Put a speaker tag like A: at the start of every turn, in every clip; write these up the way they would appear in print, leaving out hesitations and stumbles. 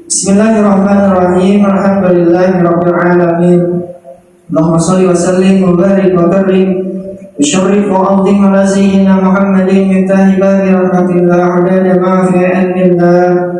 A: Bismillahirrahmanirrahim. Alhamdulillahirabbil alamin. Allahumma shalli wa sallim wa barik wa karim wa syarrif wa azim ala sayyidina Muhammadin miftahi babi rahmatillah adada ma fi ilmillah.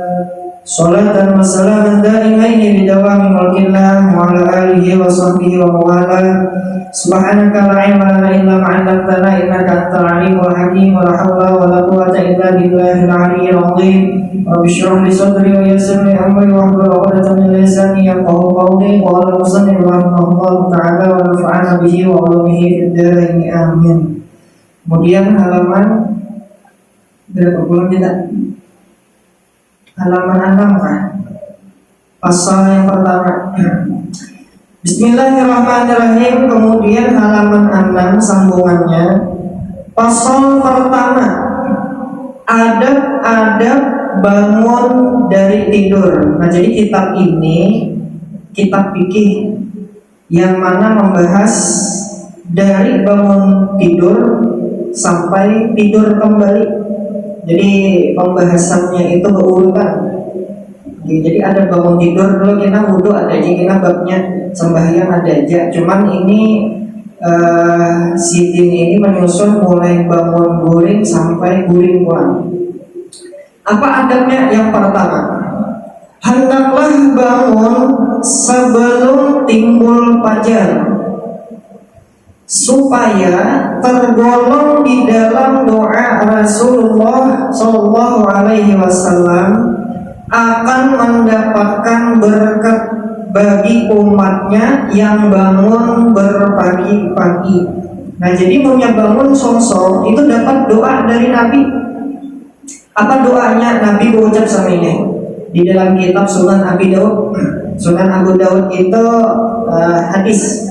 A: Salatan wa salaman daimaini bidawami mulkillah wa ala alihi wa sahbihi wa mawala. Subhanaka la ilma lana illa ma 'allamtana innaka antal alimul hakim wa la hawla wa la quwwata illa billahil aliyyil azim. Rabbi shrah li sadri wa yassir li amri wa hlul 'uqdatam min lisani yafqahu qawli. Qala al-musannif rahimahullahu ta'ala wa nafa'ana bihi wa 'ulumihi fid dharain amin. Kemudian halaman berapa bulan kita? Halaman 6 kan? Pasal yang pertama. Bismillahirrahmanirrahim. Kemudian halaman 6 sambungannya. Pasal pertama, adab-adab bangun dari tidur. Nah, jadi kitab ini kitab fikih yang mana membahas dari bangun tidur sampai tidur kembali. Jadi pembahasannya itu berurutan. Jadi ada bangun tidur dulu kita wudhu ada aja, kita babnya sembahyang ada aja. Cuman ini sitin ini menyusun mulai bangun guring sampai guring pulang. Apa adabnya? Yang pertama, hendaklah bangun sebelum timbul fajar, supaya tergolong di dalam doa Rasulullah Shallallahu Alaihi Wasallam akan mendapatkan berkat bagi umatnya yang bangun berpagi-pagi. Nah, jadi punya bangun song-song itu dapat doa dari Nabi. Apa doanya? Nabi berucap sama ini di dalam kitab Sunan Abi Daud. Sunan Abu Daud itu hadis.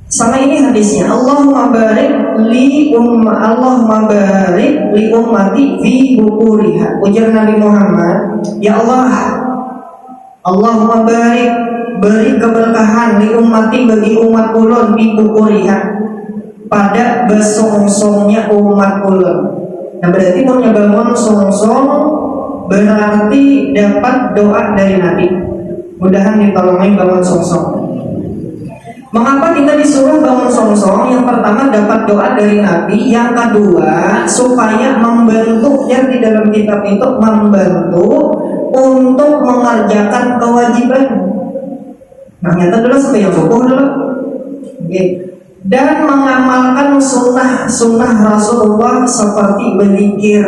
A: Sama ini hadisnya, Allahumma barik li ummati fi bukuriha. Ujar Nabi Muhammad, ya Allah, Allahumma barik, beri keberkahan li ummati bagi umat ulun fi bukuriha, pada besong-songnya umat ulun. Nah, berarti punya bangun song-song berarti dapat doa dari Nabi. Mudahan ditolongin bangun song-song. Mengapa kita disuruh bangun song-song? Yang pertama dapat doa dari Nabi. Yang kedua supaya membantu, yang di dalam kitab itu membantu untuk mengerjakan kewajiban. Nah, nyata dulu sampai yang subuh dulu. Oke. Dan mengamalkan sunnah Rasulullah seperti berzikir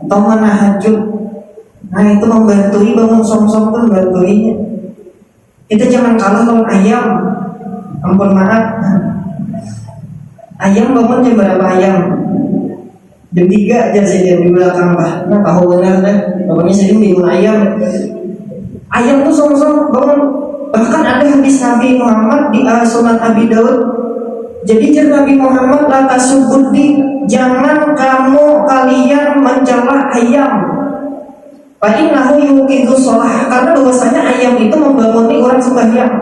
A: atau menahajud. Nah, itu membantu bangun song-song kan membantuinya. Kita jangan kalah lawan ayam. Ampun maaf, ayam bangun jam berapa ayam? Jam 3 aja saya di belakang bah. Nah, tahu benar deh. Pokoknya saya bingung ayam. Ayam tuh song-song bangun. Bahkan ada hadis Nabi Muhammad di Sunan Abi Daud. Jadi Nabi Muhammad la tasubudi, jangan kalian mencela ayam. Fa innahu yuqidu shalah, karena bahwasanya ayam itu membanguni orang sembahyang.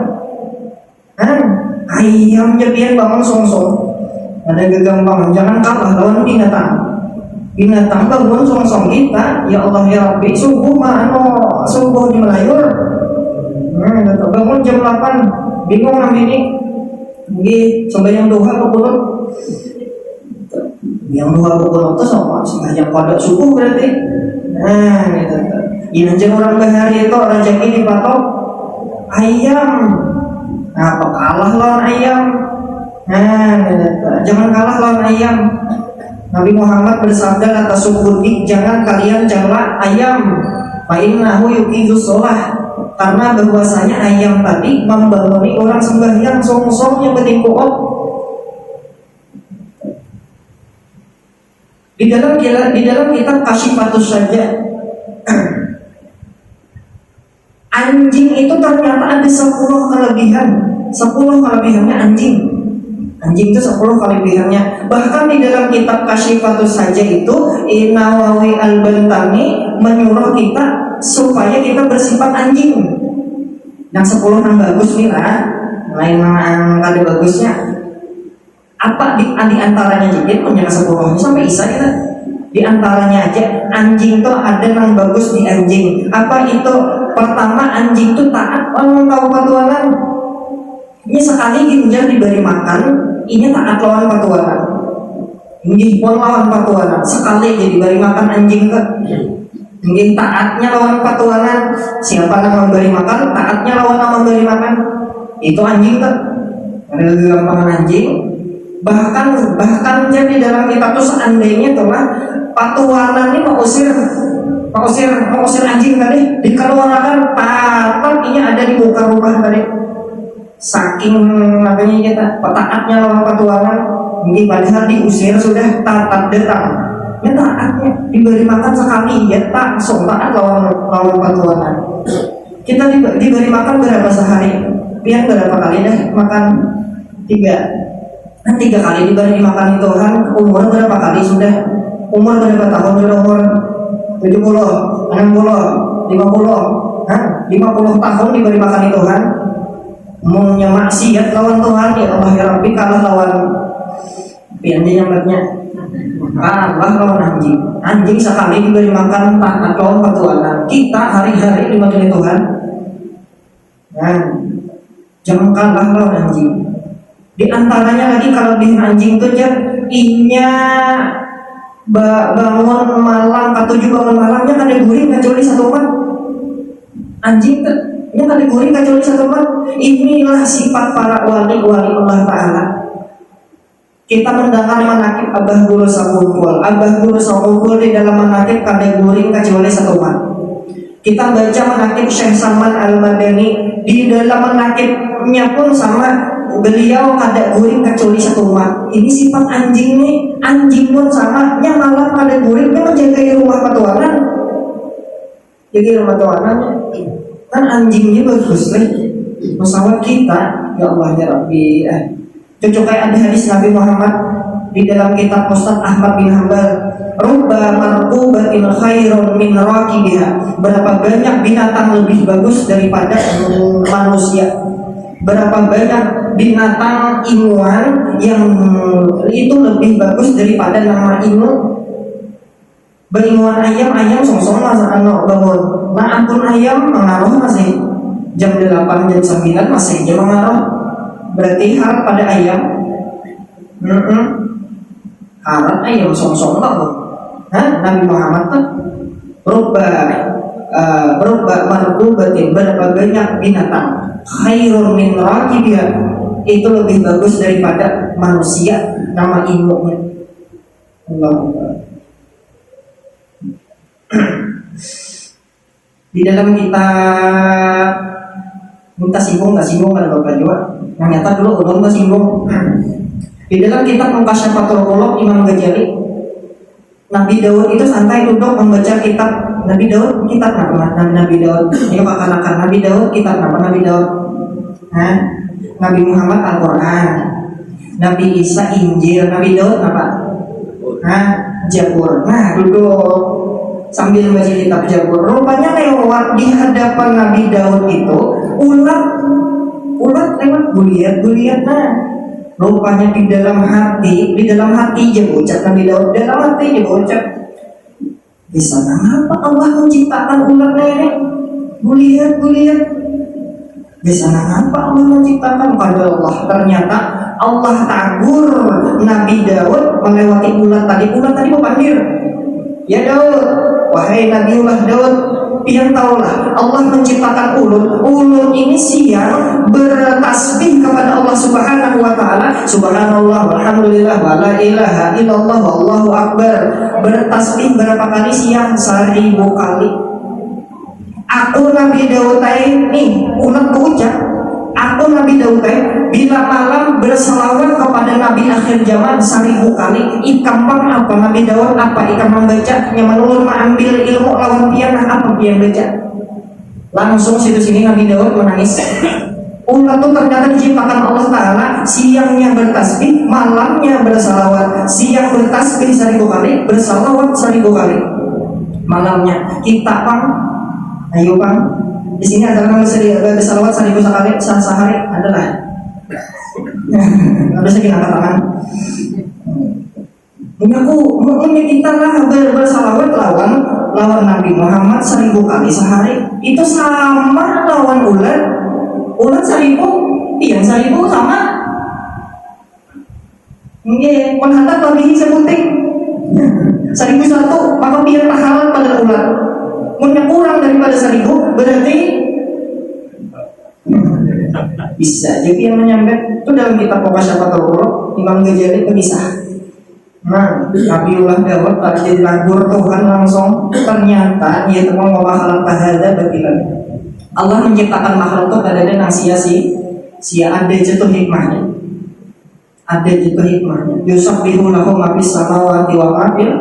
A: Ayamnya biar bangun song-song, ada kegampangan. Jangan kalah lawan binatang. Binatang bangun song-song kita. Ya Allah ya Rabbi, subuh subuh di melayur. Bangun jam 8, bingung ini. Sembahyang duha pukul. Yang duha pukul itu sama sembahyang pada subuh berarti. Nah, gitu. Yang orang bahari itu rezeki dipatok ayam. Nah, apa kalah lawan ayam? Nah, jangan kalah lawan ayam. Nabi Muhammad bersabda, kata subuhi, jangan kalian cela ayam. Fa innahu yuqidu shalah, karena bahwasanya ayam tadi membanguni orang sembahyang song-song yang bertimpuan. Di dalam kitab Kasyifatus Saja, anjing itu ternyata ada 10 kelebihan. 10 kelebihannya anjing. Anjing itu 10 kelebihannya. Bahkan di dalam kitab Kasyifatus Saja itu Nawawi Al-Bantani menyuruh kita supaya kita bersifat anjing. Yang 10 yang bagus nih lah. Lain yang ada bagusnya. Apa di antaranya jadi punya 10 sampai Isa kita. Di antaranya aja anjing tuh ada yang bagus di anjing. Apa itu? Pertama, anjing tuh taat lawan patuanan. Ini sekali ginjal diberi makan, ini taat lawan patuanan. Ini pun lawan patuanan. Sekali jadi diberi makan anjing ke. Ini taatnya lawan patuanan. Siapa yang memberi makan, taatnya lawan yang memberi makan. Itu anjing ke. Ada gampangan anjing. Bahkan jadi dalam kita tuh seandainya telah patuanan ini mau usir anjing tadi dikeluarkan tapinya ada di muka rumah tadi, saking makanya kita taatnya lawan patuanan ini padahal diusir sudah taat datang ya taatnya diberi makan sekali ya langsung taat lawan patuanan. Kita diberi makan berapa sehari, biar berapa kali deh makan? 3 kali diberi makan itu kan. Umur berapa kali sudah? Umur berapa tahun sudah? Umur 70, 60, 50 50 tahun diberi makan itu kan. Maunya maksiat lawan Tuhan ya Allah ya Rabbi, kalah lawan piannya nyambatnya kalah lawan anjing sekali diberi makan taat lawan patuanan. Kita hari-hari dimakan Tuhan jangan kalah lawan anjing. Di antaranya lagi kalau di anjing itu inya bangun malam atau juga bangun malamnya kada guring kecuali 1 mat. Anjing nya kada guring kecuali 1 mat. Inilah sifat para wali Allah Ta'ala. Kita mendengar manakib Abah Guru Sakungkul. Abah Guru Sakungkul di dalam manakib kada guring kecuali 1 mat. Kita baca manakib Syekh Salman Al-Madani, di dalam manakibnya pun sama, beliau kada guring kecuali 1 mat. Ini sifat anjing nih. Anjing pun sama, yang malam kada guring, dia menjaga rumah patuanan. Jadi rumah patuanan kan anjingnya bagus nih. Masalah kita, ya Allah ya Rabbi. Cocok kayak ada hadis Nabi Muhammad di dalam kitab Ustaz Ahmad bin Hanbal. Rubba marqubatin khairun min raqibiha. Berapa banyak binatang lebih bagus daripada manusia. Berapa banyak binatang ilmuwan yang itu lebih bagus daripada nama ilmu. Berilmuwan ayam song-song masa anak bangun. Nah ampun ayam mengaruh masih jam 8 jam 9 masih jam mengaruh. Berarti harap pada ayam. Harap ayam song-song bangun. Nabi Muhammad tuh berubah marqubatin, berapa banyak binatang khairun min raqibiha, itu lebih bagus daripada manusia nama ilmunya. Di dalam kita minta singgung kan Bapak juga yang nyata dulu belum singgung. Di dalam kitab Mukasyafatul Qulub Imam Ghazali, Nabi Daud itu santai duduk membaca kitab Nabi Daud. Kitab apa? Nabi Daud. Ini kakak-kakak Nabi Daud. Kitab apa? Nabi Daud. Nabi Muhammad Al-Quran. Nabi Isa Injil. Nabi Daud apa? Jabur. Nah duduk sambil baca kitab Jabur. Rupanya lewat di hadapan Nabi Daud itu ulat lewat guliat. Rupanya di dalam hati dia ucap Nabi Daud, dalam hati dia ucap, di sana apa Allah menciptakan ulat ini? Guliat. Di sana apa Allah menciptakan? Pada Allah. Ternyata Allah tagur Nabi Daud melewati ulat tadi. Ulat tadi memanggil, ya Daud, wahai Nabiullah Daud, yang tahulah Allah menciptakan ulut ini siang bertasbih kepada Allah Subhanahu wa Ta'ala. Subhanallah walhamdulillah wa la ilaha illallah wallahu akbar. Bertasbih berapa kali siang? 1000 kali. Aku Nabi Daud ini ulat berucap, aku Nabi Daud bila malam berselawat kepada Nabi akhir zaman 1000 kali. Ikampang apa Nabi Daud? Apa ikan membaca? Yang menurut mengambil ilmu lawan pianah apa yang baca? Langsung situ-sini Nabi Daud menangis. Ulat itu ternyata diciptakan Allah Ta'ala. Siangnya bertasbih, malamnya bersalawat. Siang bertasbih 1000 kali, bersalawat 1000 kali. Malamnya kita ayo di sini ada nama bersalawat 1000 kali sehari adalah. Ada segini angkat tangan. Punya kita lah bersalawat lawan Nabi Muhammad 1000 kali sehari. Itu sama lawan ulat 1000, iya 1000 sama. Nggih, penhantar lebih sebuting 1001, maka biar pahala pada ulat. Punya kurang daripada 1000 berarti bisa jadi yang menyambat itu dalam kitab Muqasyafatul Qulub Imam Ghazali berkisah. Nah, Nabiullah Daud tak jadi lagur Tuhan langsung ternyata ia teman memahalan tahada bagilan. Allah menciptakan makhluk itu ada nang sia ada jatuh hikmahnya. Ada jatuh hikmahnya. Yusabbihu lahu ma fis samawati wa ma fil,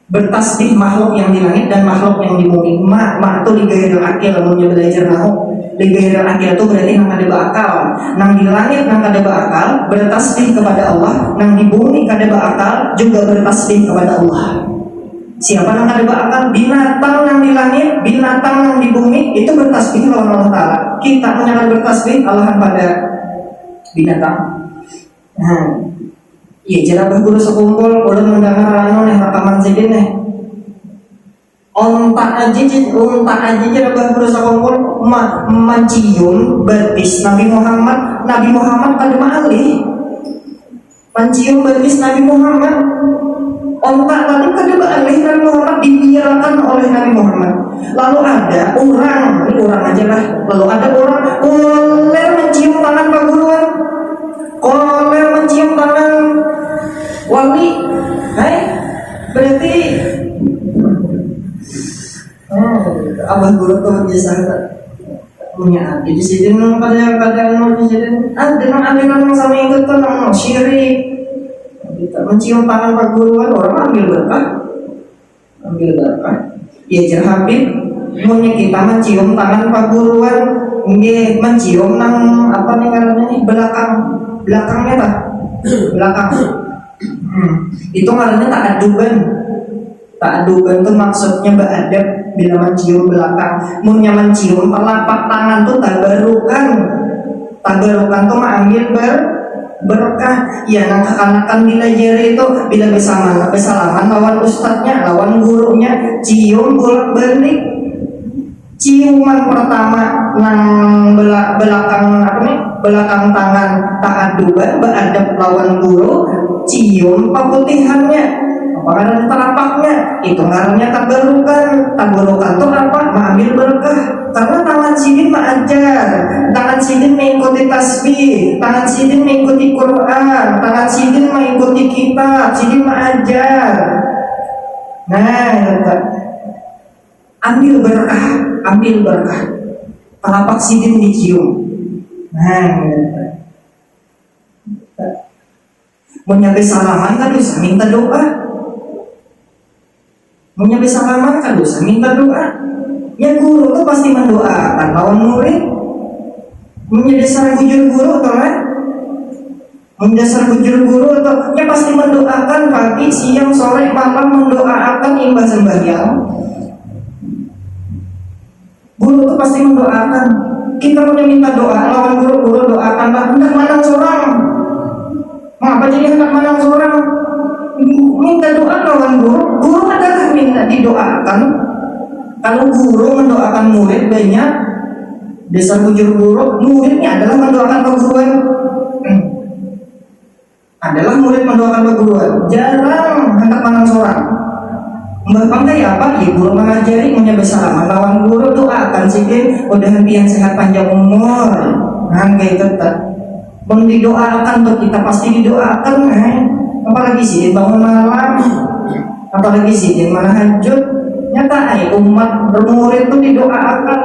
A: bertasbih makhluk yang di langit dan makhluk yang di bumi. Ma itu digairil akil lamunnya belajar nahu. Digairil akil itu berarti nang ada bakal. Nang di langit nang ada bakal bertasbih kepada Allah, nang di bumi kada bakal juga bertasbih kepada Allah. Siapa nang ada bakal? Binatang nang di langit, binatang nang di bumi itu bertasbih lawan Allah Ta'ala. Kita punya kada bertasbih Allahan pada binatang. Nah, iya jarabah guru sekumpul udah mendengar anu nih rekaman sidin nih. Unta aja jarabah guru sekumpul mencium betis Nabi Muhammad kada malih. Mencium betis Nabi Muhammad. Unta tadi kada malih Nabi Muhammad dibiarkan oleh Nabi Muhammad. Lalu ada orang, ini orang aja lah. Lalu ada orang koler mencium tangan paguruan. Koler mencium tangan wali, berarti abah guru tuh biasa punya hati di sini kadang-kadang mau di sini dengan aliran sama ikut tuh nang syirik. Kita mencium tangan perguruan orang ambil berkah. Ya jerhabib punya kita mencium tangan perguruan, nggih mencium nang apa nih karena nih belakangnya lah belakang. Itu karena tak aduban tuh maksudnya beradab bila mencium belakang. Munya mencium telapak tangan tuh tabarukan tuh mengambil berkah. Ya nang kekanakan bila jari itu bila bersalaman lawan ustadznya lawan gurunya cium bolak balik. Ciuman pertama nang belakang tangan ta'aduban beradab lawan guru, cium pemutihannya apakah ada telapaknya itu ngarannya tabarukan itu apa? Mengambil berkah. Karena tangan sidin mengajar, tangan sidin mengikuti tasbih, tangan sidin mengikuti Quran, tangan sidin mengikuti kitab, sidin mengajar. Nah, ambil berkah. Telapak sidin dicium. Nah, menyampai salaman kan bisa minta doa. Menyampai salaman kan bisa minta doa. Ya guru tuh pasti mendoakan lawan murid. Menyadar bujur guru atau kan? Mendasar bujur guru atau ya pasti mendoakan pagi, siang, sore, malam mendoakan imbas sembahyang. Guru tuh pasti mendoakan. Kita punya minta doa lawan guru doakanlah. Hendak manang seorang. Mengapa jadi hendak manang seorang? Minta doa lawan guru adalah minta didoakan. Kalau guru mendoakan murid banyak, dasar bujur guru, muridnya adalah mendoakan keguruan. Adalah murid mendoakan keguruan. Jarang hendak manang seorang. Mbak kayak apa? Ya guru mengajari menyebut salaman lawan guru doakan sikit udah yang sehat panjang umur. Nah kayak tetap didoakan tuh kita pasti didoakan apalagi sih bangun malam, apalagi sih mana hajut. Nyata umat bermurid itu didoakan.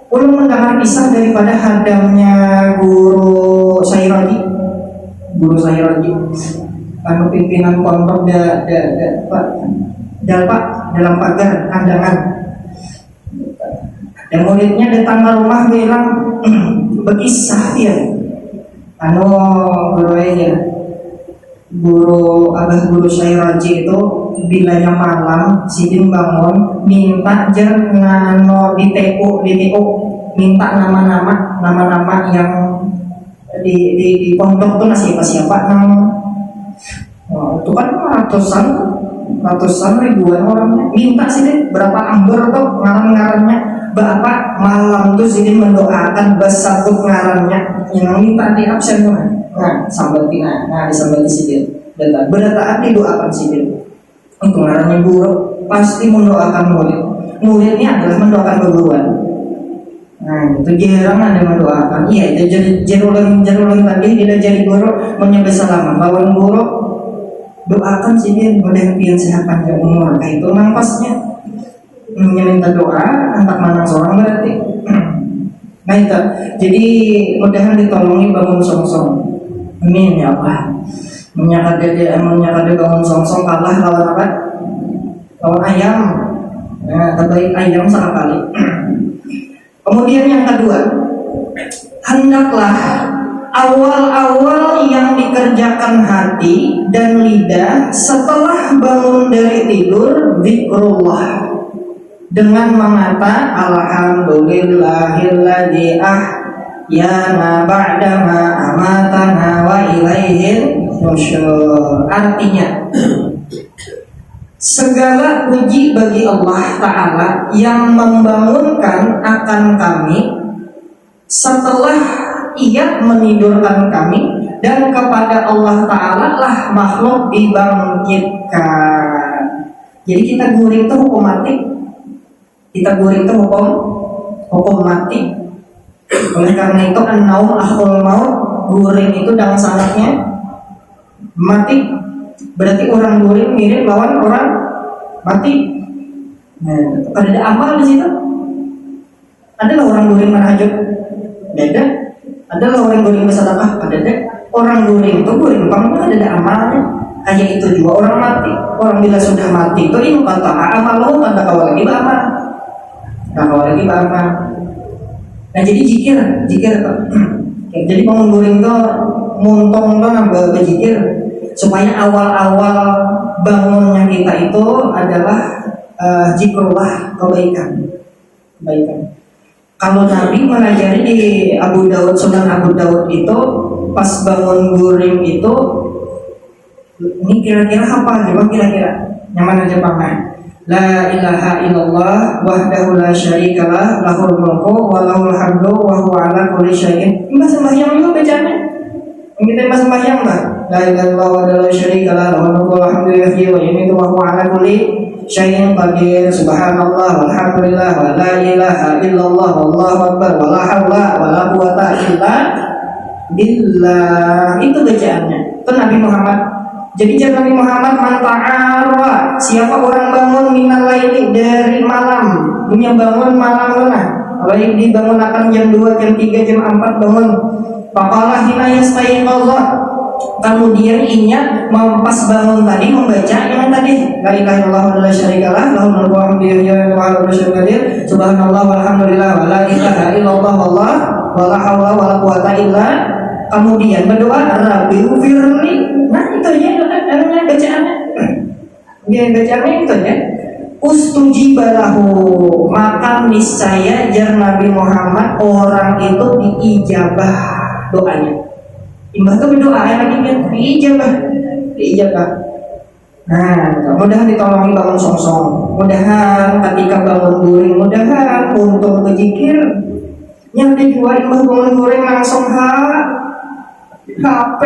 A: Ulun mendengar kisah daripada hadamnya guru Sairodi anu pimpinan pondok dalam pagar kandangan. Dan muridnya datang ke rumah bilang berkisah dia anu guru Sairaji itu bilanya malam sidin bangun minta ngano diteku minta nama yang di pondok tuh siapa nang Itu kan ratusan ribuan orangnya minta sih berapa amber tuh ngaran-ngarannya bapak malam tuh sini mendoakan besar tuh ngarannya yang minta di absen tuh nah sambatina nah disambati sih dan berdataan didoakan sih untuk ngarannya buruk pasti mendoakan muridnya adalah mendoakan berguruan. Nah itu jarang ada mendoakan iya itu jarulan tadi tidak jadi guru menyebut salaman lawan guru doakan sih dia mudah-mudahan sehat panjang umur kayak itu memang pasnya minta doa antak mana seorang berarti nah itu jadi mudahan ditolongi bangun songsong amin ya Allah menyakade bangun songsong kalah lawan apa lawan ayam nah terbaik ayam sekali. Kemudian yang kedua hendaklah awal-awal yang dikerjakan hati dan lidah setelah bangun dari tidur zikrullah dengan mengata alhamdulillahilladzi ahyana ba'dama amatana wa ilaihil nusyur. Artinya segala puji bagi Allah Ta'ala yang membangunkan akan kami setelah ia menidurkan kami dan kepada Allah Ta'ala lah makhluk dibangkitkan. Jadi kita guring itu hukum mati. Hukum mati. Oleh karena itu an-naum akhul maut, guring itu dalam sanadnya mati. Berarti orang guring mirip lawan orang mati. Nah, ada amal di situ. Adalah orang guring manhajud beda. Adalah orang guring bersedekah ada deh. Orang guring itu guring bang ada amalnya. Kayak itu juga orang mati. Orang bila sudah mati itu ini kata amal lo kata kawal lagi beramal. Nah jadi jikir. Jadi bangun guring itu muntong tuh nambah berzikir supaya awal-awal bangunnya kita itu adalah zikrullah kebaikan. Kalau Nabi mengajari di Abu Daud, Sunan Abu Daud itu pas bangun guring itu ini kira-kira apa? Coba kira-kira nyaman aja pakai. La ilaha illallah wahdahu la syarikalah lahul mulku wa lahul hamdu wa huwa ala kulli syai'in. Ini sembahyang juga bacanya. Kita pas sembahyang lah. La ilaha illallah wahdahu la syarikalah lahul mulku wa hamdu wa yumiitu wa huwa ala kulli syai'in qadir. Subhanallah walhamdulillah wa la ilaha illallah wallahu akbar wa la haula wa la quwata illa billah. Itu bacaannya. Itu Nabi Muhammad. Jadi jam Nabi Muhammad manta'arwa, siapa orang bangun minal laili dari malam, punya bangun malam mana? Apalagi dibangun akan jam 2, jam 3, jam 4 bangun. Faqala hina yastaiqadha. Kemudian inya pas bangun tadi membaca yang tadi la ilaha illallah wa la syarikalah lahul mulku wa hamdu wa ala kulli syai'in qadir. Subhanallah walhamdulillah wa la ilaha illallah wallah wa la haula wa la quwata illa. Kemudian berdoa Rabbi firli. Nah itu ya namanya bacaannya. Dia bacaannya itu ya. Ustujibalahu, maka niscaya jar Nabi Muhammad orang itu diijabah doanya. Imbah itu berdoa lagi kan diijabah. Nah, mudahan ditolongi bangun songsong. Mudahan ketika bangun guring, mudahan untuk berzikir. Yang dijual imbah bangun guring langsung HP.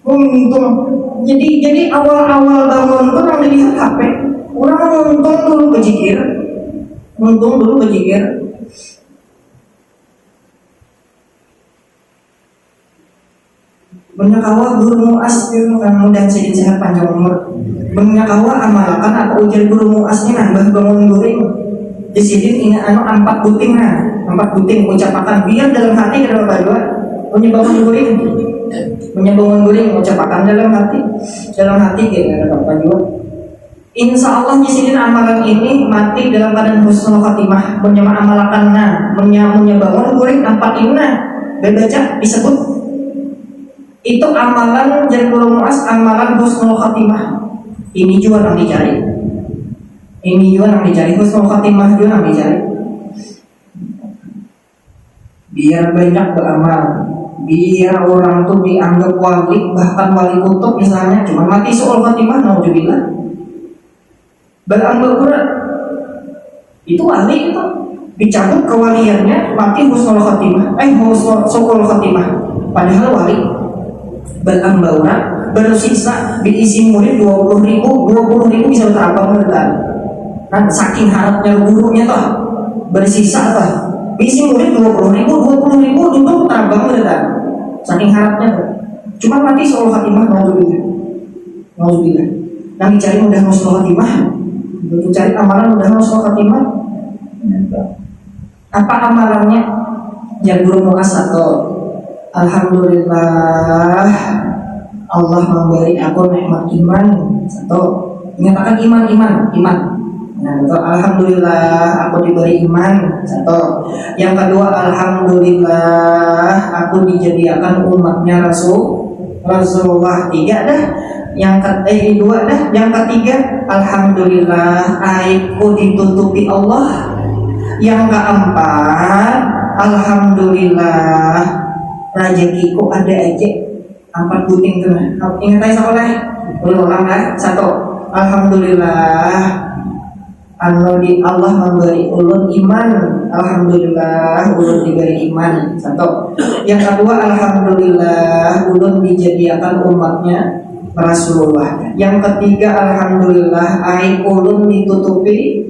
A: Untung. Jadi awal-awal bangun tuh orang dilihat HP. Orang untung dulu berzikir. Menyakawa guru muas itu mudah sehat panjang umur. Menyakawa amalakan apa ujar guru muasnya nambah bangun guring. Di sini ingat 4 buting ucapakan biar dalam hati dalam berdua punya bangun guring ucapakan dalam hati kayak apa juga. Insya Allah di sini amalan ini mati dalam keadaan husnul khatimah. Punya amalakanna, punya bangun guring 4 ini baca disebut itu amalan Jarul Mu'az, amalan husnul khatimah. Ini juga yang dicari. Husnul khatimah juga yang dicari. Biar banyak beramal, biar orang tuh dianggap wali, bahkan wali kutub misalnya, cuma mati su'ul khatimah, naudzubillah. Berat itu wali itu dicabut kewaliannya, mati husnul khatimah, su'ul khatimah, padahal wali. Bersisa diisi murid 20.000 bisa terapang berdan. Kan saking harapnya gurunya toh bersisa toh isi murid 20.000 duduk terapang berdan. Saking harapnya tuh. Cuma mati su'ul khatimah, naudzubillah. Kami cari mudah husnul khatimah, begitu cari amalan mudah husnul khatimah. Apa amalannya? Ya guru muas atau alhamdulillah Allah memberi aku nikmat iman. Satu, menyatakan iman. Nah, itu alhamdulillah aku diberi iman. Satu. Yang kedua, alhamdulillah aku dijadikan umatnya Rasulullah. Tiga dah. Dua dah. Yang ketiga, alhamdulillah aibku ditutupi Allah. Yang keempat, alhamdulillah rezekiku ada aja. 4 buting tuh. Ingat aja sekolah. Ulang lah. 1. Alhamdulillah Allah memberi ulun iman. Alhamdulillah ulun diberi iman. 1. Yang kedua, alhamdulillah ulun dijadikan umatnya Rasulullah. Yang ketiga, alhamdulillah aib ulun ditutupi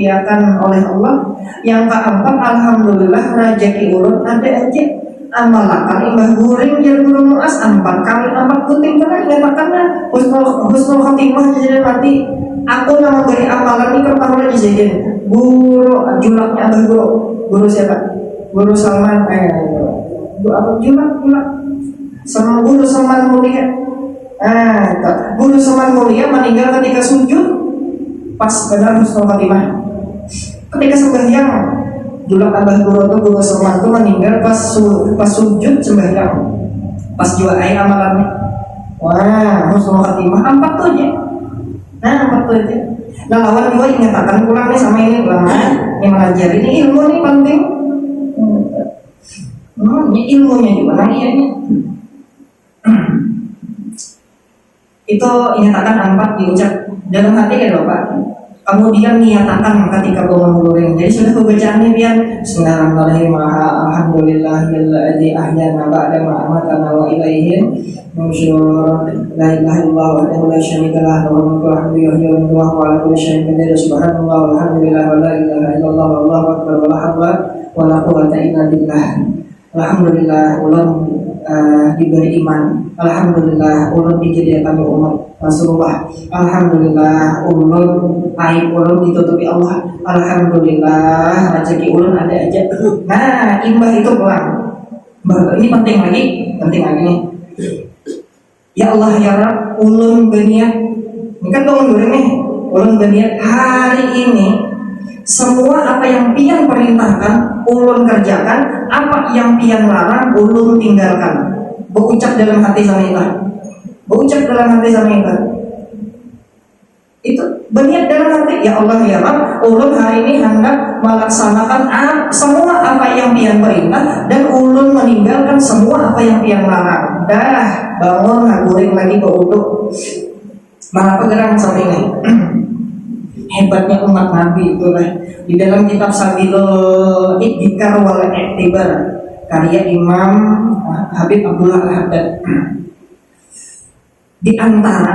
A: akan oleh Allah. Yang keempat, alhamdulillah rezeki ulun ada aja. Amalakan imbah guring dia guru muas 4 kali 4 puting pernah ingatakan husnul khatimah jadi mati. Aku nama beri amalan ini pertama jadi guru julaknya abah guru siapa? Guru Salman julak sama guru Salman mulia. Guru Salman mulia meninggal ketika sujud pas benar husnul khatimah. Ketika sembahyang julak abah guru Salman itu meninggal pas sujud sembahyang, pas jual air amalannya. Wah, husnul khatimah 4 tuh aja. Nah, 4 tuh aja. Nah, lawan 2 ingatakan pulang nih sama ini ulama yang mengajar ini ilmu nih penting. Ini ilmunya juga nah ianya. Itu ingatakan 4 diucap dalam hati ya Bapak. Kemudian niatakan ketika bangun goreng. Jadi sudah pembacaannya biar bismillahirrahmanirrahim. Alhamdulillahilladzi ahyana ba'da ma amatana wa ilaihi nusyur. La ilaha illallah wahdahu la syarika lah lahul mulku wa hamdu yuhyi wa yumiitu wa huwa ala kulli syai'in qadir. Subhanallah walhamdulillah wa la ilaha illallah wallahu akbar wa la haula wa la quwwata illa billah. Alhamdulillah ulun diberi iman. Alhamdulillah ulun dijadikan umat Rasulullah. Alhamdulillah ulun aib ulun ditutupi Allah. Alhamdulillah rezeki ulun ada aja. Nah, imbah itu pulang. Ini penting lagi nih. Ya Allah ya Rabb, ulun berniat. Ini kan bangun goreng nih. Ulun berniat hari ini semua apa yang pian perintahkan ulun kerjakan, apa yang pian larang ulun tinggalkan. Berucap dalam hati sama itu. Itu berniat dalam hati, ya Allah ya Rabb, ulun hari ini hendak melaksanakan semua apa yang pian perintah dan ulun meninggalkan semua apa yang pian larang. Dah bangun ngaguring lagi ke uduk. Malah pegerang sama ini. Hebatnya umat Nabi itu di dalam kitab Sabilul Iqtikar wal I'tibar karya Imam Habib Abdullah Al-Haddad. Di antara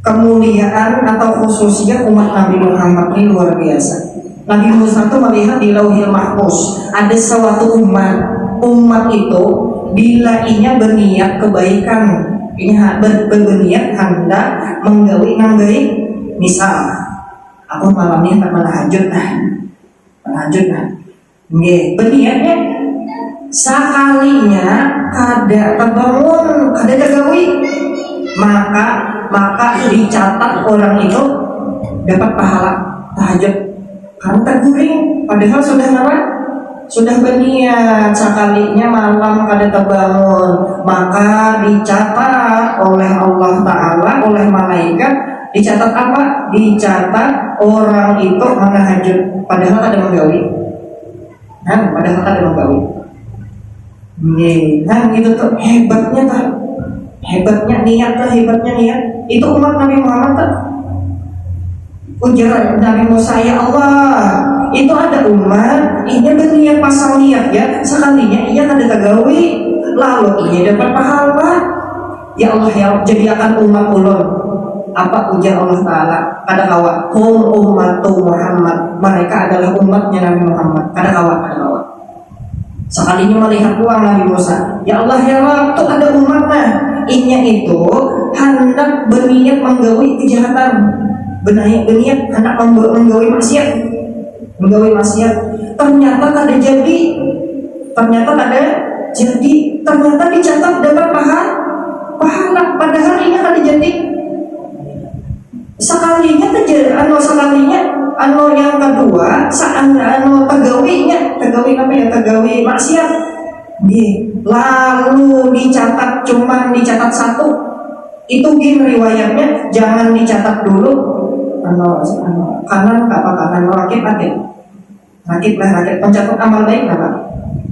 A: kemuliaan atau khususnya umat Nabi Muhammad ini luar biasa. Nabi Musa itu melihat di Lauhil Mahfuz ada suatu umat itu bila inya berniat kebaikan, ini berniat hendak menggawi baik. Misal aku malam ini tak menahajud nggih, berniatnya sekalinya kada terbangun, kada tergawi, maka dicatat orang itu dapat pahala tahajud karena terguring, padahal sudah berniat sekalinya malam kada terbangun, maka dicatat oleh Allah Ta'ala, oleh malaikat, dicatat apa? Dicatat orang itu menahajud padahal ada menggawi. Padahal ada menggawi. Kan itu tuh hebatnya tuh. Hebatnya niat tuh, hebatnya niat. Itu umat Nabi Muhammad tuh. Ujar Nabi Musa, ya Allah, itu ada umat, ia berniat pasang niat ya, sekalinya ia ada tagawi, lalu ia dapat pahala. Ya Allah ya, jadi akan umat ulun. Apa ujar Allah Ta'ala? Kada kawa, hum ummatu Muhammad, mereka adalah umatnya Nabi Muhammad. Kada kawa. Sekalinya melihat uang Nabi Musa, ya Allah ya Allah, itu ada umatnya. Inya itu hendak berniat menggawi kejahatan, berniat hendak menggawi maksiat, ternyata ada jadi, ternyata dicatat dapat pahala, padahal ini ada jadi. Sekalinya yang kedua tagawi maksiat, lalu dicatat satu. Itu riwayatnya jangan dicatat dulu kanan rakit pencatat amal baik apa?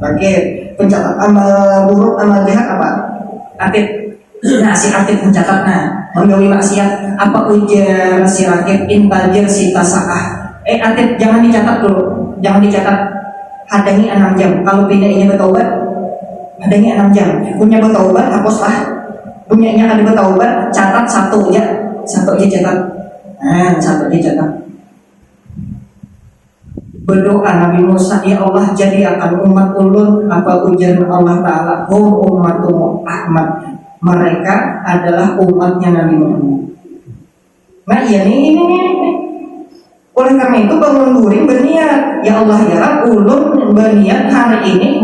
A: Rakit pencatat amal buruk, amal jahat apa? Rakit. Nah, si rakit mencatat, menggawi maksiat, apa ujar si rakit intajir si tasakah. Rakit jangan dicatat dulu, hadangi 6 jam. Kalau punyanya bertaubat, hadangi 6 jam. Punya bertaubat, hapuslah. Punyanya kada bertaubat, catat satu aja catat. Satu aja catat. Berdoa Nabi Musa, ya Allah jadi akan umat ulun, apa ujar Allah Ta'ala, ummatu Ahmad, mereka adalah umatnya Nabi Muhammad. Nah ini. Oleh karena itu bangun guring berniat, ya Allah ya ulun berniat hari ini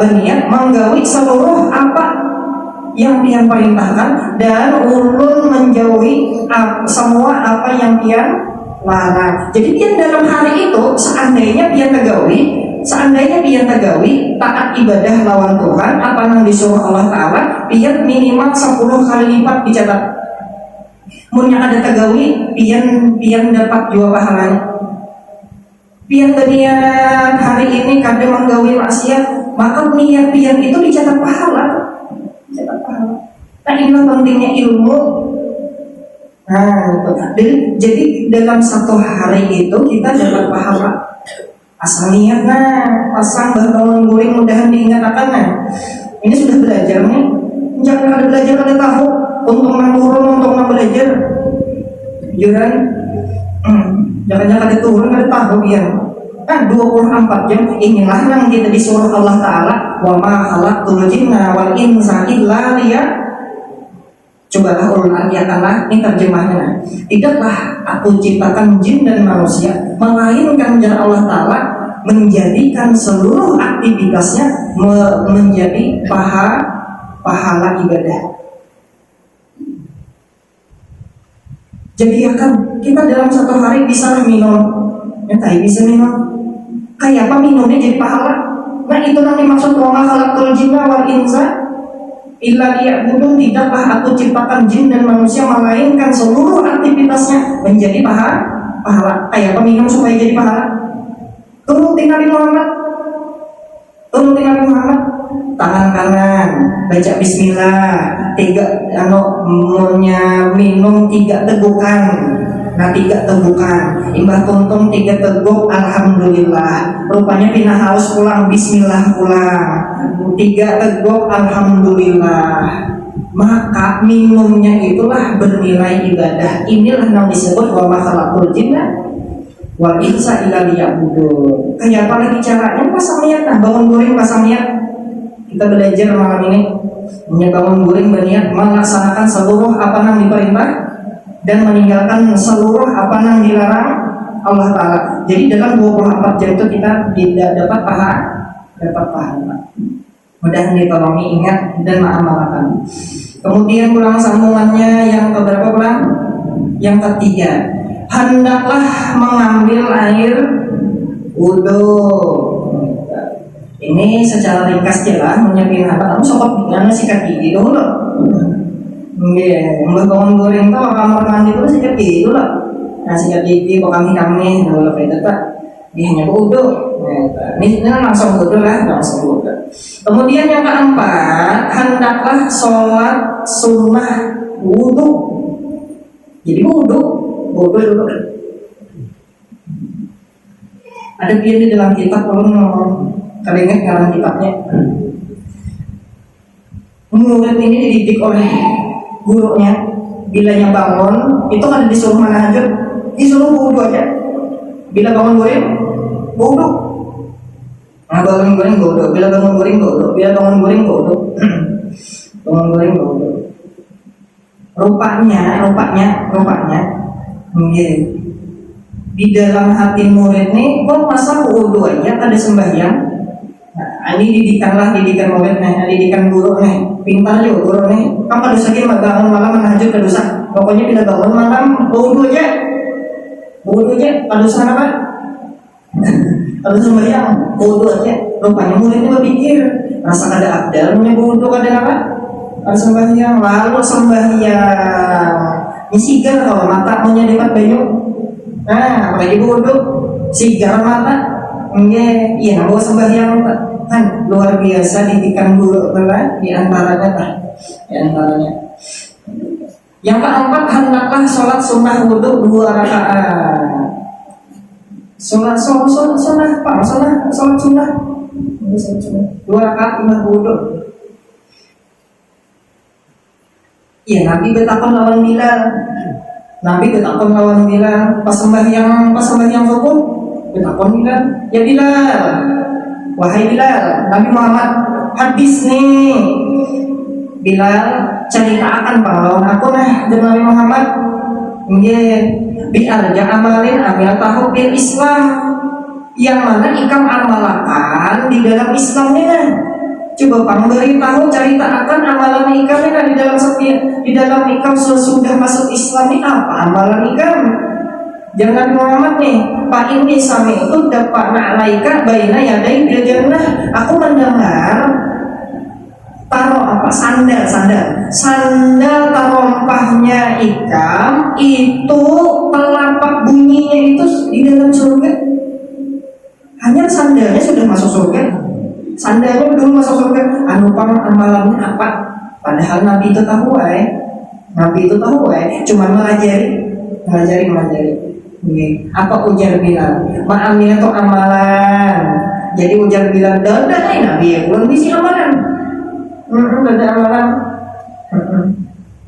A: berniat menggawi seluruh apa yang Dia perintahkan, dan ulun menjauhi semua apa yang Dia larang. Jadi dia dalam hari itu seandainya dia tagawi taat ibadah lawan Tuhan, apa yang disuruh Allah Ta'ala, dia minimal 10 kali lipat dicatat. Munnya ada tagawi, pian dapat dua pahalanya. Pian berniat hari ini kada menggawi maksiat, maka niat pian itu dicatat pahala. Nah inilah pentingnya ilmu. Jadi dalam satu hari itu kita dapat pahala. Asal niat, pasang bangun guring, mudahan diingatkan. Ini sudah belajar nih. Jangan ada belajar kada tahu. Untuk turun, untuk belajar. Juran, jangan kada turun kada tahu ya. 24 jam inilah yang kita disuruh Allah Ta'ala, wa ma khalaqtul jinna wal insa illa cobalah ulun artikanlah, ini terjemahnya. Tidaklah aku ciptakan jin dan manusia melainkan jalan Allah Ta'ala menjadikan seluruh aktivitasnya menjadi pahala ibadah. Jadi akan kita dalam satu hari bisa minum, bisa minum. Kayak apa minumnya jadi pahala? Nah itu nanti maksud wa ma khalaqtul jinna wal insa illa liya'budun, tidaklah aku ciptakan jin dan manusia melainkan seluruh aktivitasnya menjadi pahala. Kayak apa minum supaya jadi pahala? Turutin Nabi Muhammad. Tangan kanan baca bismillah, 3 minum 3 tegukan. 3 tegukan, imbah tuntung 3 teguk, alhamdulillah. Rupanya pina haus pulang, bismillah pulang. 3 teguk, alhamdulillah. Maka minumnya itulah bernilai ibadah. Inilah yang disebut wa ma khalaqtul jinna wal insa illa liya'budun. Kayak apa lagi caranya? Pasang niat, bangun guring pasang niat. Kita belajar malam ini, bangun guring berniat melaksanakan seluruh apa yang diperintah dan meninggalkan seluruh apa yang dilarang Allah Ta'ala. Jadi dalam 24 jam itu kita tidak dapat pahala. Mudah ditolongi, ingat dan mengamalkan. Kemudian pulang sambungannya yang keberapa pulang? Yang ketiga, hendaklah mengambil air wudu. Ini secara ringkas jelas menyampaikan apa? Kamu sokot dengan sikat gigi dulu. Bangun goreng tuh kamar mandi itu sikat gigi dulu. Sikat gigi kok kami dulu kayak tetap. Dia hanya wudu. Ini langsung wudhu lah, langsung wudhu. Kemudian yang keempat, hendaklah sholat sunnah wudhu. Jadi wudhu dulu. Ada dia di dalam kitab, kalau kalian ingat dalam kitabnya, murid ini dididik oleh gurunya. Bilanya bangun, itu kan disuruh manhajud, disuruh wudhu aja. Bila bangun guring, wudhu. Nah, bangun guring wudhu. Bila bangun guring wudhu. Bila bangun guring wudhu. Bangun guring wudhu. Rupanya, di dalam hati murid nih, kok masa wudhu aja ada sembahyang? Nah, ini didikan murid nih, didikan guru nih, pintar juga guru nih. Kamu harus lagi bangun malam menahajud ke dosa. Pokoknya bila bangun malam wudhu aja, kalau dosa apa? Kalau sembahyang wudhu aja. Rupanya murid ini berpikir, rasa ada abdalnya wudhu ada apa? Ada sembahyang, lalu sembahyang. Ini sigar kalau mata maunya dapat banyu. Nah, apalagi wudhu, sigar mata. Iya, mau sembahyang kan luar biasa didikan guru di antaranya. Yang keempat, hendaklah sholat sunnah wudhu 2 rakaat. Sholat sunnah 2 rakaat sunnah wudhu. Iya, Nabi bertakon lawan Bilal. Pas sembahyang subuh bertakon Bilal, ya Bilal, wahai Bilal, Nabi Muhammad hadis nih. Bilal ceritakan pahlawan aku nah dengan Nabi Muhammad. Biar amalin amil tahu bil Islam, yang mana ikam amalakan di dalam Islamnya. Coba beritahu ceritakan amalan ikam di dalam ikam sesudah masuk Islam ini apa amalan ikam? Jangan Muhammad nih, Pak ini sami itu dapat na'laika baina yadai bil jannah. Aku mendengar taruh apa sandal tarompahnya ikam itu telapak bunyinya itu di dalam surga. Hanya sandalnya sudah masuk surga. Sandalnya belum masuk surga. Pang amalannya apa? Padahal Nabi itu tahu cuma melajari. Apa ujar Bilal? Ma'amil itu amalan. Jadi ujar Bilal, dah Nabi ya belum bisa amalan. Ada amalan.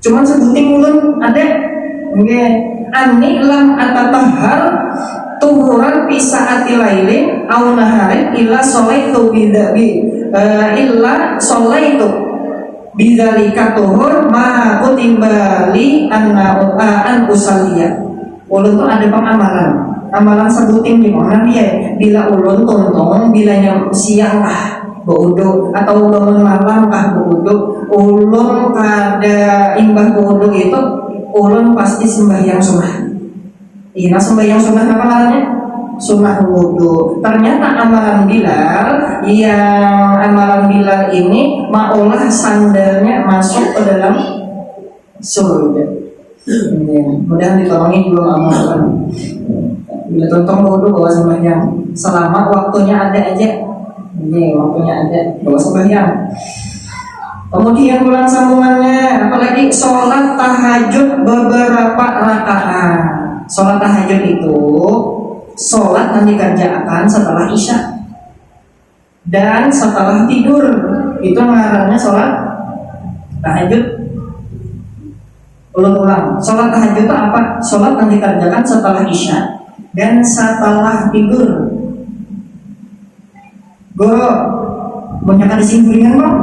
A: Cuman sebuting ulun ada. Ani lam atatahhar tuhuran fi saati lailin aw naharin illa sholaitu bidzalika tuhur ma kutimbali an usaliyah. Ulun tuh ada amalan sebutin di mana dia. Bila ulun tonton, bilanya siang kah berwudu atau bangun malam kah berwudu, ulun kada imbah berwudu itu, ulun pasti sembahyang sunnah. Iya, sembahyang sunnah apa namanya? Sunnah wudu. Ternyata amalan Bilal ini maulah sandalnya masuk ke dalam surga. Mudah ditolongin belum amal. Bila tonton wudhu bawa sembahyang selama waktunya ada aja. Waktunya ada bawa sembahyang. Kemudian pulang sambungannya, apalagi sholat tahajud beberapa rakaat. Sholat tahajud itu sholat yang dikerjakan setelah isya dan setelah tidur. Itu ngarannya sholat tahajud. Ulang, sholat tahajud itu apa? Sholat yang dikerjakan setelah isya dan setelah tidur. Guru, banyak ada guringan bang.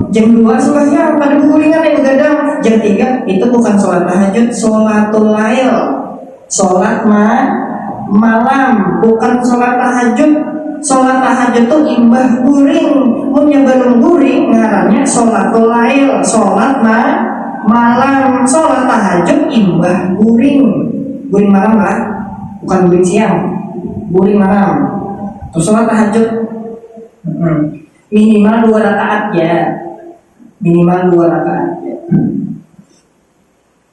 A: Jam 2 sembahyang, pada guringan yang begadang. Jam 3 itu bukan sholat tahajud, sholatul lail, sholat malam, bukan sholat tahajud. Sholat tahajud itu imbah guring, punya belum guring, ngarannya sholatul lail, sholat malam. Sholat tahajud imbah guring malam lah, bukan guring siang, guring malam. Terus sholat tahajud minimal 2 rakaat ya,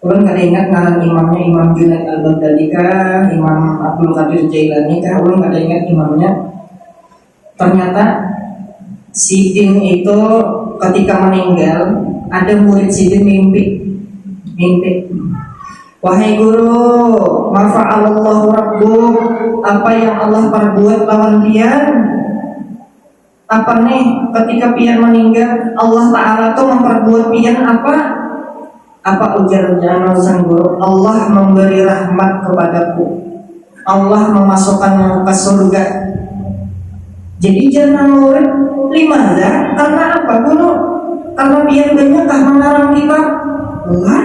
A: Ulun kada ingat ngaran imamnya, Imam Junaid al-Baghdadi kah, Imam Abdul Qadir Jailani kah, ulun kada ingat imamnya. Ternyata Sidin itu ketika meninggal, ada murid Sidin mimpi. Wahai guru, mafa'alallahu rabbuk, apa yang Allah perbuat lawan pian? Apa nih ketika pian meninggal, Allah Ta'ala tuh memperbuat pian apa? Apa ujarnya sang guru? Allah memberi rahmat kepadaku, Allah memasukkanmu ke surga. Jadi jangan murid lima dah. Karena apa guru? Karena pian banyakkah mengarang kita? Enggak.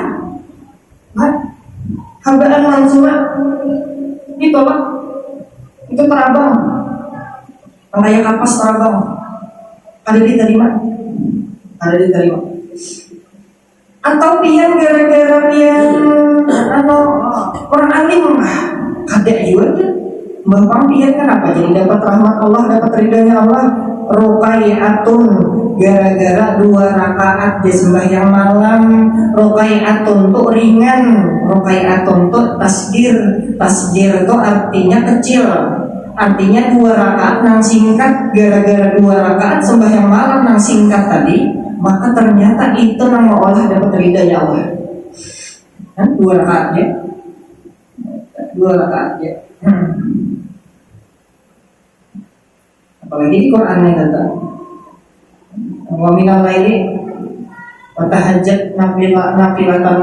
A: Habaan mansura ditolak, itu terabang, kayak kapas terabang, ada diterima. Atau pian gara-gara pian orang alim kadek juga kan, bapak pian kenapa jadi dapat rahmat Allah, dapat ridhonya Allah. Rukaiatun, gara-gara 2 rakaat di sembahyang malam. Rukaiatun tuh ringan, rukaiatun tuh tasgir itu artinya kecil, artinya 2 rakaat nang singkat. Gara-gara 2 rakaat sembahyang malam nang singkat tadi, maka ternyata itu nang olah dapat ridhonya Allah. Kan 2 rakaat ya, 2 rakaat ya. Apalagi di Quran yang kata wa minal laili wa tahajjat nafilatan,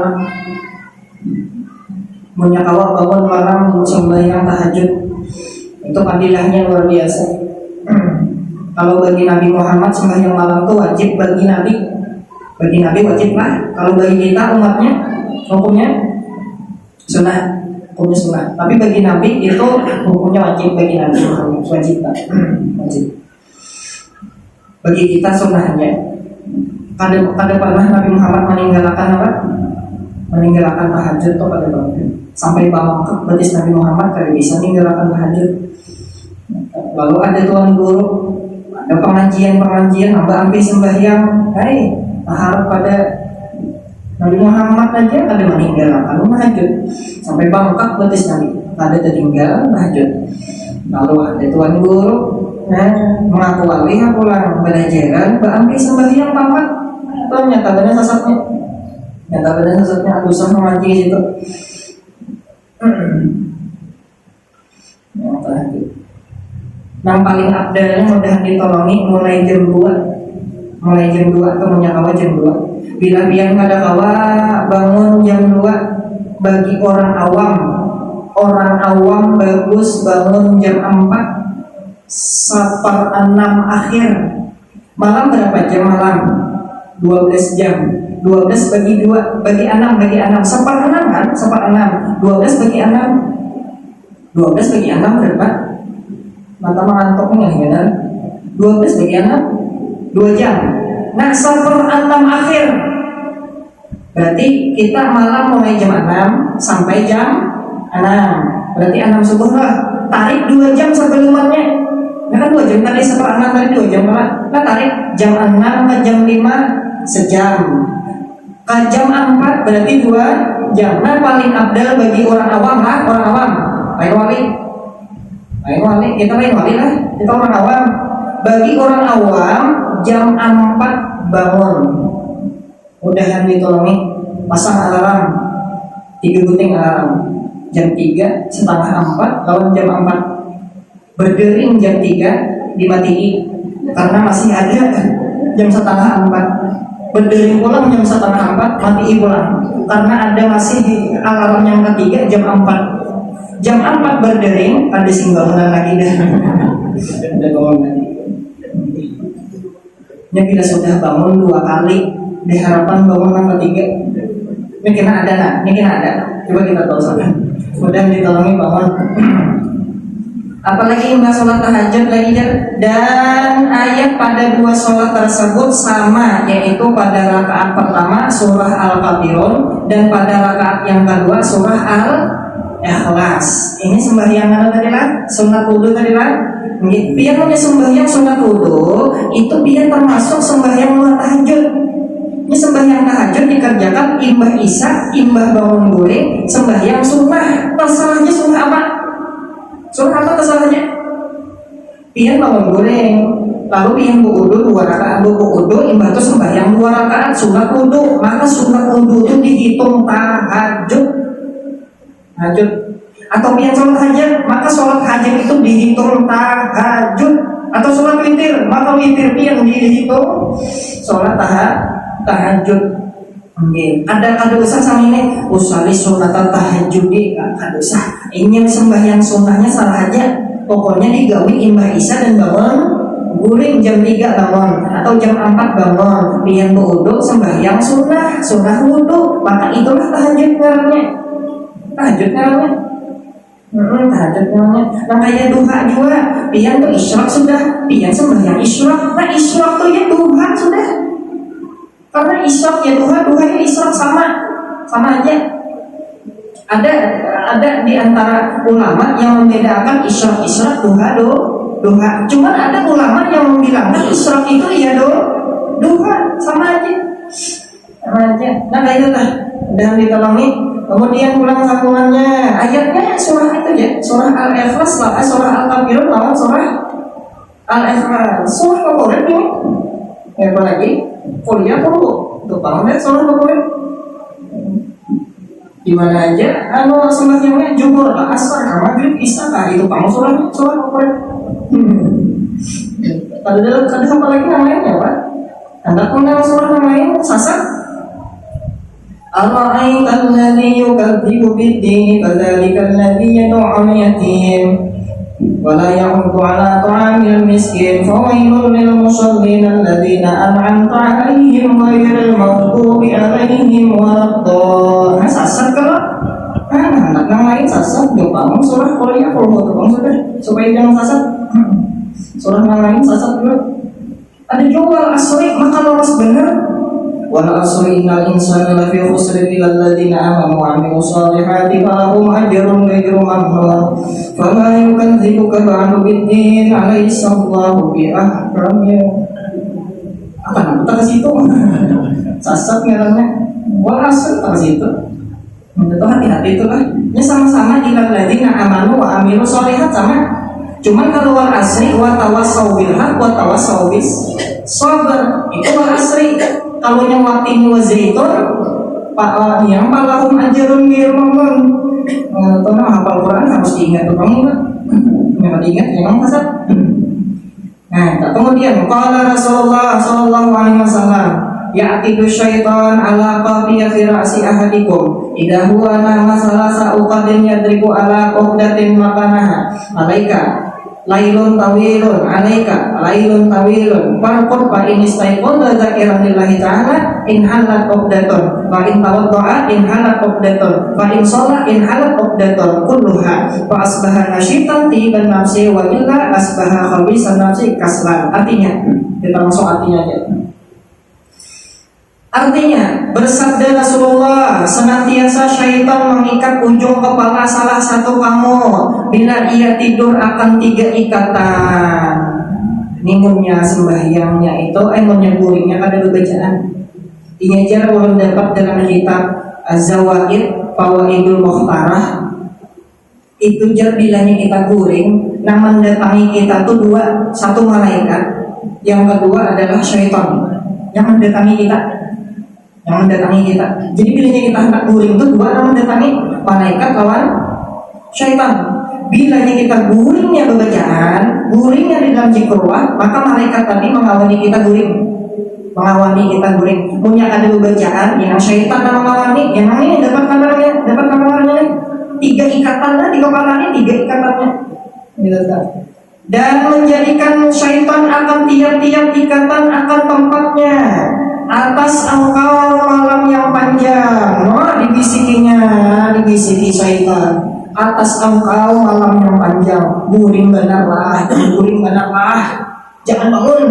A: munyakawa bangun malam sembahyang tahajud. Itu fadilahnya luar biasa. Kalau bagi Nabi Muhammad sembahyang malam itu wajib, bagi Nabi wajib lah. Kalau bagi kita umatnya hukumnya sunnah. Tapi bagi Nabi itu hukumnya wajib, bagi Nabi Muhammad wajib. Bagi kita sunnahnya. Kada pernah Nabi Muhammad meninggalkan apa? Meninggalkan tahajud atau pada bangun. Sampai bangkit betis Nabi Muhammad kada bisa meninggalkan tahajud. Lalu ada tuan guru, ada pengajian, hamba ambil sembahyang. Harap pada Nabi Muhammad aja ada meninggalkan tahajud sampai bangkit betis Nabi, ada tertinggal tahajud. Lalu ada tuan guru, mengaku wali pulang belajaran, ambil sembahyang pampat. Nyata benar sesatnya, aku usah mengaji itu. Yang paling abdalnya mudah ditolongi mulai jam 2 atau menyakawa jam 2. Bila biang kada kawa bangun jam 2, bagi orang awam bagus bangun jam 4, safar 6 akhir. Malam berapa jam malam? 12 jam. 12 bagi 2 bagi 6 safar 6 kan? Safar 6. 12 bagi 6. 12 bagi 6 berapa? Mata mengantuk enggak ya? 12 bagi 6 2 jam. Nah, safar 6 akhir. Berarti kita malam mulai jam 6 sampai jam 6. Berarti 6 subuh lah. Tarik 2 jam sebelumnya. Nah kan 2 jam tadi safar 6 tadi 2 jam lah. Nah tarik jam 6 ke jam 5 sejam. Ke jam 4 berarti 2 jam. Nah paling abdal bagi orang awam lah, orang awam. Lain wali, kita lain wali lah. Kita orang awam. Bagi orang awam jam 4 bangun. Mudahan ditolongi, pasang alarm 3 buting alarm. Jam 3 setengah 4 lawan jam 4 berdering jam 3 dimatiin karena masih ada jam setengah 4 berdering pulang jam setengah 4 matiin pulang karena ada masih alarm yang ketiga jam 4 berdering ada singgalan lagi dah ada bangun lagi. Ini bila sudah bangun 2 kali diharapan bangun yang ketiga ini kena ada. Coba kita tahu soalnya. Mudah ditolongi bangun. Apalagi imbas sholat tahajud lagi dan ayat pada 2 sholat tersebut sama, yaitu pada rakaat pertama surah Al-Kafirun dan pada rakaat yang kedua surah Al-Ikhlas. Ini sembahyang mana tadi lah? Sunat wudu tadi lah. Biar punya sembahyang sunat wudu itu biar termasuk sembahyang luar tahajud. Ini sembahyang tahajud dikerjakan imbah isya, imbah bangun guling, sembahyang sunnah. Masalahnya sunnah apa? Sunnah apa kesalahannya? pian bangun goreng, lalu pian wudu 2 rakaat, wudu imbah itu sembahyang 2 rakaat sunat wudu, maka sunat wudu itu dihitung tahajud. Tahajud. Atau pian sholat hajat, maka sholat hajat itu dihitung tahajud. Atau sholat witir, maka witir pian dihitung sholat tahajud. Okay. Ada usah sama ini usali sunat tahajud ada usah. Ini sembahyang sunnahnya salah aja. Pokoknya digawi imbah isya dan bangun guring jam 3 bangun atau jam 4 bangun. Pian wudu sembahyang sunnah wudu, maka itulah tahajud ngarannya. Tahajud ngarannya. Tahajud namanya. Nah kayak duha juga. Pian tuh isyraq sudah, pian sembahyang isyraq. Nah isyraq tuh ya duha sudah. Karena isyraq ya duha ya isyraq sama aja. Ada di antara ulama yang membedakan isyraq duha. Cuman ada ulama yang membilangkan isyraq itu ya duha sama aja. Nah kayak itu dan ditolongi. Kemudian pulang sambungannya ayatnya surah itu ya, surah Al-Ikhlas lah, surah Al-Kafirun lawan surah Al-Ikhlas. Surah favorit ini. Apa lagi? Kuliah perlu. Tuh paham lihat surah favorit. Di mana aja sembahyangnya Zuhur, Asar, Maghrib, Isya, itu paham surah favorit. Ada apa lagi namanya Pak? Anda kenal surah namanya Sasak? Ara'aita alladhi yukadzibu bid-din fadzalika alladhi yad'u al-yatim wa la yahuddu 'ala ta'amil miskin fawailul lil musallin alladhina an'amta 'alaihim ghairil maghdubi 'alaihim waladdallin. Sasat kalau anak lain sasat dia bangun surah Kuliah perlu sudah supaya jangan sasat. Surah lain sasat dulu. Ada juga asri maka lolos benar. Wal asri innal insana lafi khusrin illa alladziina aamanu wa 'amilus shalihati falahum ajrun ghairu mamnun. Fama yukadzibuka ba'du bid-din, alaysallahu bi'ahkamil. Akan ke situ. Sasat ngarannya. Wal asri ke situ. Itu hati-hati itu lah. Ini sama-sama illal ladziina aamanu wa 'amilus shalihat sama. Cuman kalau wal asri wa tawassaw bil haq wa tawassaw bis sabr itu wal asri. Kalau yang watin wa zaitun yang palahum ajrun ghairu mamnun. Tahu hafal Quran harus diingat tuh kamu kan? Jangan diingat memang kasar. Nah, kemudian qala Rasulullah sallallahu alaihi wasallam ya'tidu syaitan ala qafiyati ra'si ahadikum idza huwa nama salasa uqadin yadribu ala qafdatin makanaha alaika lailun tawilun farqud fa in istaiqadha dzakiran lillahi ta'ala in halat uqdatun wa in tawadda'a in halat uqdatun wa in shalla in halat uqdatun kulluha fa asbaha nasyitan tiban nafsi wa illa asbaha khabisan nafsi kaslan. Artinya kita masuk artinya aja. Artinya bersabda Rasulullah, senantiasa syaitan mengikat ujung kepala salah satu kamu bila ia tidur akan 3 ikatan. Minumnya sembahyangnya itu menyeburinya pada bacaan. Ini aja ulun dapat dalam kitab Az-Zawaid Fawaidul Mukhtarah. Itu jar bilanya kita guring, nah mendatangi kita tuh 2, satu malaikat, yang kedua adalah syaitan yang mendatangi kita. Jadi bilanya kita hendak guring itu 2 yang mendatangi malaikat lawan syaitan. Bilanya kita guringnya bacaan, guringnya di dalam zikrullah, maka malaikat tadi mengawani kita guring. Punya ada bacaan yang syaitan yang mengawani, yang ini dapat kamarnya 3 ikatan di kepalanya, 3 ikatannya. Gitu kan. Dan menjadikan syaitan akan tiap-tiap ikatan akan tempatnya. Atas engkau malam yang panjang. Dibisiki syaitan. Atas engkau malam yang panjang. Guring benarlah. Jangan bangun.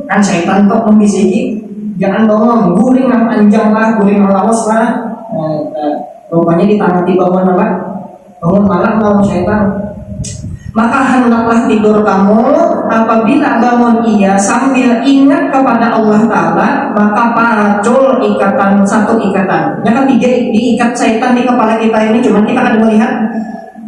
A: Kan syaitan kok membisiki. Jangan bangun. Guring yang panjang lah, guring yang lawas lah. Rupanya ditangati bangun apa? Bangun malam lawan syaitan. Maka hendaklah tidur kamu apabila bangun ia sambil ingat kepada Allah Ta'ala, maka pacul ikatan, 1 ikatan. Ya kan 3 diikat syaitan di kepala kita ini, cuman kita akan melihat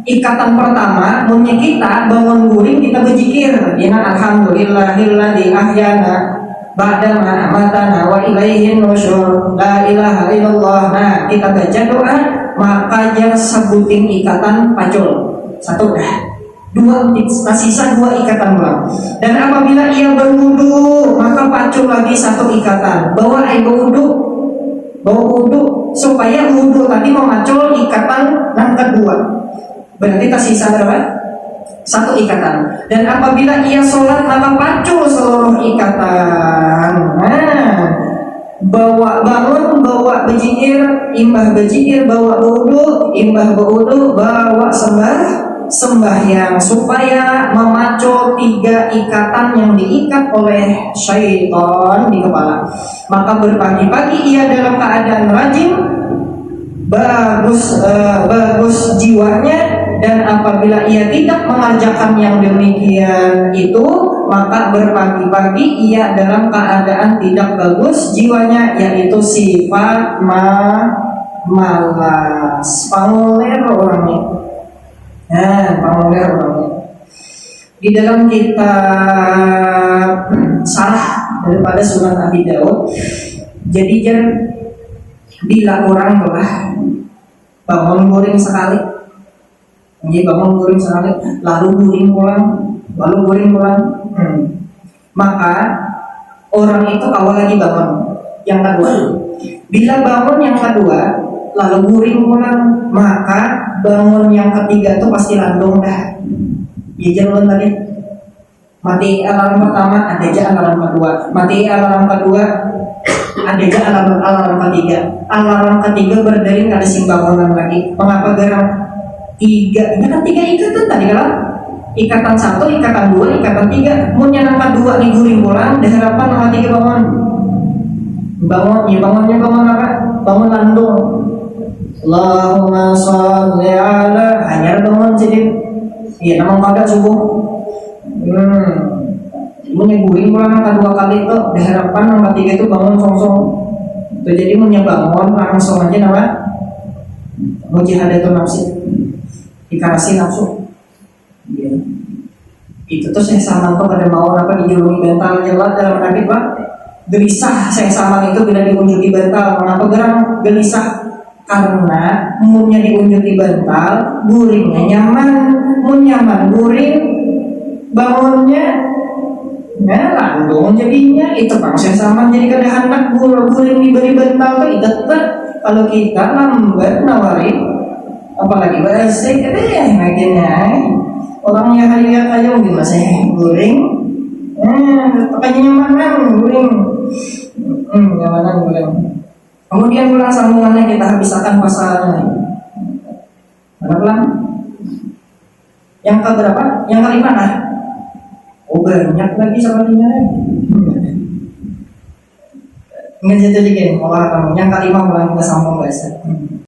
A: ikatan pertama munnya kita bangun guring kita berzikir ya alhamdulillahilladzi ahyana ba'da ma amatana wa ilaihin nusyur la ilaha illallah. Nah kita baca doa maka yang sebutin ikatan pacul satu dah, dua sisa dua ikatan ulang. Dan apabila ia berwudu maka pacul lagi satu ikatan, bawa air wudu supaya wudu tadi memacul ikatan yang kedua. Berarti tersisa berapa? Satu ikatan. Dan apabila ia sholat maka pacul seluruh ikatan. Nah, bangun, bawa berzikir, imbah berzikir, bawa wudu, imbah wudu, bawa sembahyang supaya memacul tiga ikatan yang diikat oleh syaitan di kepala. Maka berpagi-pagi ia dalam keadaan rajin, bagus jiwanya. Dan apabila ia tidak mengerjakan yang demikian itu, maka berpagi-pagi ia dalam keadaan tidak bagus jiwanya, yaitu sifat malas, panguler orangnya. Panguler orangnya. Di dalam kitab sarah daripada Sunan Abi Daud, jadi bila orang telah bangun guring sekali, lalu guring pulang, maka orang itu awal lagi bangun yang kedua. Bila bangun yang kedua lalu guring pulang, maka bangun yang ketiga itu pasti landung dah. Ya jangan tadi mati alarm pertama, ada aja alarm kedua, mati alarm kedua, ada aja alarm ketiga. Alarm ketiga berdering ada simbangunan lagi. Mengapa gerak? Tiga ikatan tadi kalau ikatan satu, ikatan dua, ikatan tiga. Munnya nangka dua nih guring pulang, diharapan nama tiga bangun apa? Bangun landung. Allahumma sholli ala, hanya bangun jadi. Iya nama pada subuh. Munnya guring pulang nangka dua kali itu, diharapan nama tiga itu bangun songsong. Itu jadi munnya bangun langsung aja nama mujihadatun nafsi. Dikasih nafsu ya. Itu tuh saya sama tuh pada mau apa dijulungi bantal jelat dalam rakit pak gelisah. Saya sama itu bila diunjuki bantal, mengapa geram gelisah? Karena munnya diunjuki bantal guringnya nyaman, guring bangunnya landung jadinya. Itu pak saya sama jadi kada hendak guring diberi bantal tuh itu kalau kita lambat nawarin apalagi bahasa makanya orangnya harian aja mungkin masih guring, pakainya nyamanan guring, nyamanan guring. Kemudian ulang sambungannya kita habiskan pasalnya. Mana ulang? Yang keberapa? Yang kelima nah? Oh banyak lagi soalnya. Nggak jadi kamu. Yang kelima ulang kita sambung bahasa.